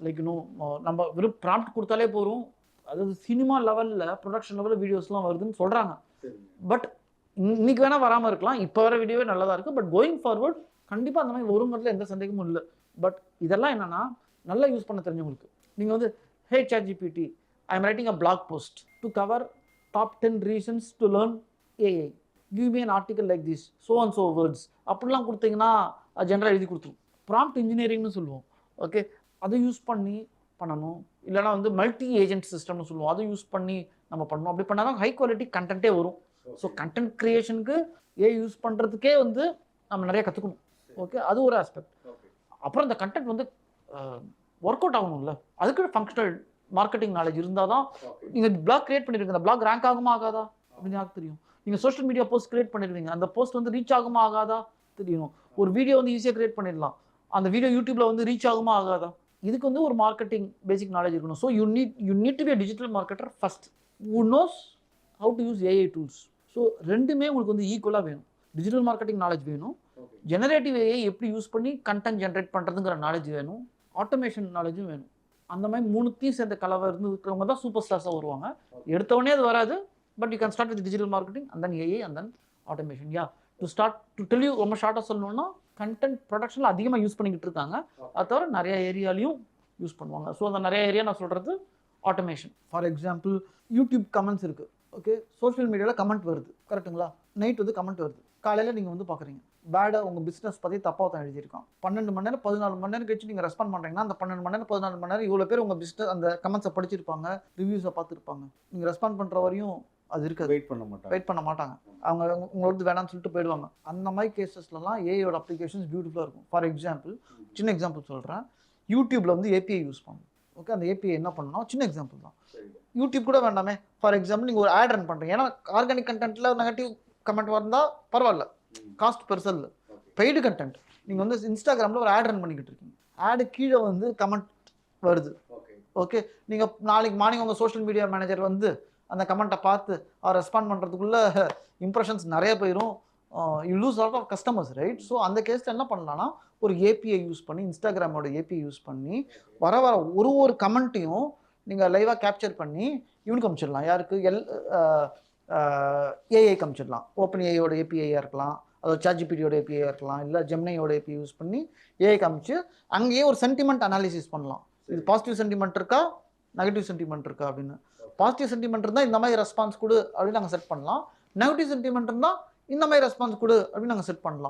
Like இன்னும் நம்ம வெறும் ப்ராம்ப்ட் கொடுத்தாலே போகிறோம், அதாவது சினிமா லெவலில் ப்ரொடக்ஷன் லெவலில் வீடியோஸ்லாம் வருதுன்னு சொல்கிறாங்க. பட் இன்னைக்கு வேணால் வராமல் இருக்கலாம், இப்போ வர வீடியோவே நல்லதாக இருக்குது. பட் கோயிங் ஃபார்வர்ட் கண்டிப்பாக அந்த மாதிரி வருங்கிறதுல எந்த சந்தேகமும் இல்லை. பட் இதெல்லாம் என்னென்னா நல்லா யூஸ் பண்ண தெரிஞ்சவங்களுக்கு. நீங்கள் வந்து ஹே ChatGPT, I am writing a blog post to cover top 10 reasons to learn AI, give me an article like this so and so words அப்படிலாம் கொடுத்தீங்கன்னா அது ஜென்ரலாக எழுதி கொடுத்துரும். ப்ராம்ப்ட் இன்ஜினியரிங்னு சொல்லுவோம். ஓகே, அதை யூஸ் பண்ணி பண்ணணும். இல்லைனா வந்து மல்டி ஏஜென்ட் சிஸ்டம்னு சொல்லுவோம், அதை யூஸ் பண்ணி நம்ம பண்ணணும். அப்படி பண்ணால் தான் ஹை குவாலிட்டி கண்டென்ட்டே வரும். ஸோ கண்டென்ட் க்ரியேஷனுக்கு ஏஐ யூஸ் பண்ணுறதுக்கே வந்து நம்ம நிறைய கற்றுக்கணும். ஓகே, அது ஒரு ஆஸ்பெக்ட். அப்புறம் இந்த கண்டென்ட் வந்து ஒர்க் அவுட் ஆகணும்ல, அதுக்கு ஃபங்க்ஷனல் மார்க்கெட்டிங் நாலேஜ் இருந்தால் தான். நீங்கள் பிளாக் கிரியேட் பண்ணியிருக்கீங்க, அந்த பிளாக் ரேங்க் ஆகுமா ஆகாதா அப்படின்னு யாருக்கு தெரியும்? நீங்கள் சோஷியல் மீடியா போஸ்ட் கிரியேட் பண்ணிருவீங்க, அந்த போஸ்ட் வந்து ரீச் ஆகுமா ஆகாதா தெரியணும். ஒரு வீடியோ வந்து ஈஸியாக கிரியேட் பண்ணிடலாம், அந்த வீடியோ யூடியூப்ல வந்து ரீச் ஆகுமா ஆகாதா? இதுக்கு வந்து ஒரு மார்க்கெட்டிங் பேசிக் நாலேஜ் இருக்கணும். So you need to be a digital marketer first who knows how to use AI tools. So ரெண்டுமே உங்களுக்கு வந்து ஈக்குவலாக வேணும். டிஜிட்டல் மார்க்கெட்டிங் நாலேஜ் வேணும், ஜெனரேட்டிவ் AI எப்படி யூஸ் பண்ணி கண்டென்ட் ஜென்ரேட் பண்ணுறதுங்கிற நாலேஜ் வேணும், ஆட்டோமேஷன் நாலேஜும் வேணும். அந்த மாதிரி மூணுத்தையும் சேர்ந்த கலவை இருந்து இருக்கிறவங்க தான் சூப்பர் ஸ்டார்ஸாக வருவாங்க. எடுத்தவொடனே அது வராது, but you can start with digital marketing and then AI and then automation. Yeah to start to tell you ரொம்ப ஷார்ட்டாக சொல்லணும்னா கண்டென்ட் ப்ரொடக்ஷனில் அதிகமாக யூஸ் பண்ணிக்கிட்டு இருக்காங்க. அது தவிர நிறைய ஏரியாலையும் யூஸ் பண்ணுவாங்க. ஸோ அந்த நிறைய ஏரியா நான் சொல்கிறது automation. For example YouTube comments இருக்குது. ஓகே, சோஷியல் மீடியாவில் கமெண்ட் வருது, கரெக்டுங்களா? நைட் வந்து கமெண்ட் வருது, காலையில் நீங்கள் வந்து பார்க்குறீங்க, பேடாக உங்கள் பிஸ்னஸ் பற்றி தப்பாக தான் எழுதியிருக்கான். 12 மணி நேரம் 14 மணி நேரம் கழிச்சு நீங்கள் ரெஸ்பாண்ட் பண்ணுறீங்கன்னா அந்த 12 மணி நேரம் 14 மணி நேரம் இவ்வளோ பேர் உங்கள் பிஸ்னஸ் அந்த கமெண்ட்ஸை படிச்சிருப்பாங்க, ரிவ்யூஸை பார்த்துருப்பாங்க. நீங்கள் ரெஸ்பாண்ட் பண்ணுற வரையும் அது இருக்காது, வெயிட் பண்ண மாட்டாங்க. அவங்க உங்களுக்கு வேணாம்னு சொல்லிட்டு போயிடுவாங்க. அந்த மாதிரி கேசஸ்லாம் ஏஐயோட அப்ளிகேஷன்ஸ் பியூட்டிஃபுல்லாக இருக்கும். ஃபார் எக்ஸாம்பிள், சின்ன எக்ஸாம்பிள் சொல்கிறேன், யூடியூப்பில் வந்து ஏபிஐ யூஸ் பண்ணும். ஓகே, அந்த ஏபிஐ என்ன பண்ணணும், சின்ன எக்ஸாம்பிள் தான், யூடியூப் கூட வேண்டாமே. ஃபார் எக்ஸாம்பிள் நீங்கள் ஒரு ஆட் ரன் பண்ணுறீங்க, ஏன்னா ஆர்கானிக் கண்டென்ட்டில் நெகட்டிவ் கமெண்ட் வந்தால் பரவாயில்ல, காஸ்ட் பெருசல் இல்லை. பெய்டு கண்டென்ட் நீங்கள் வந்து இன்ஸ்டாகிராமில் ஒரு ஆட் ரன் பண்ணிக்கிட்டு இருக்கீங்க, ஆடு கீழே வந்து கமெண்ட் வருது. ஓகே, நீங்கள் நாளைக்கு மார்னிங் உங்கள் சோஷியல் மீடியா மேனேஜர் வந்து அந்த கமெண்ட்டை பார்த்து அவர் ரெஸ்பாண்ட் பண்ணுறதுக்குள்ளே இம்ப்ரெஷன்ஸ் நிறைய போயிடும், you lose lot of customers, right? So அந்த கேஸில் என்ன பண்ணலான்னா ஒரு ஏபிஐ யூஸ் பண்ணி, இன்ஸ்டாகிராமோட ஏபிஐ யூஸ் பண்ணி வர ஒரு கமெண்ட்டையும் நீங்கள் லைவாக கேப்சர் பண்ணி இவனுக்கு அனுப்பிச்சிடலாம். யாருக்கு? ஏஐ அனுப்பிச்சிடலாம். ஓப்பன் ஏஐயோட ஏபிஐயாக இருக்கலாம், அதாவது ChatGPTயோட ஏபிஐயாக இருக்கலாம், இல்லை ஜெமினியோட ஏபிஐ யூஸ் பண்ணி ஏஐ காமிச்சு அங்கேயே ஒரு சென்டிமெண்ட் அனாலிசிஸ் பண்ணலாம். இது பாசிட்டிவ் சென்டிமெண்ட் இருக்கா, நெகட்டிவ் சென்டிமெண்ட் இருக்கா அப்படின்னு. பாசிட்டிவ் சென்டிமெண்ட் இருந்தால் இந்த மாதிரி ரெஸ்பான்ஸ் கொடு அப்படின்னு நாங்கள் செட் பண்ணலாம், நெகட்டிவ் சென்டிமெண்ட் இருந்தால் இந்த மாதிரி ரெஸ்பான்ஸ் கொடு அப்படின்னு நாங்கள் செட் பண்ணலாம்.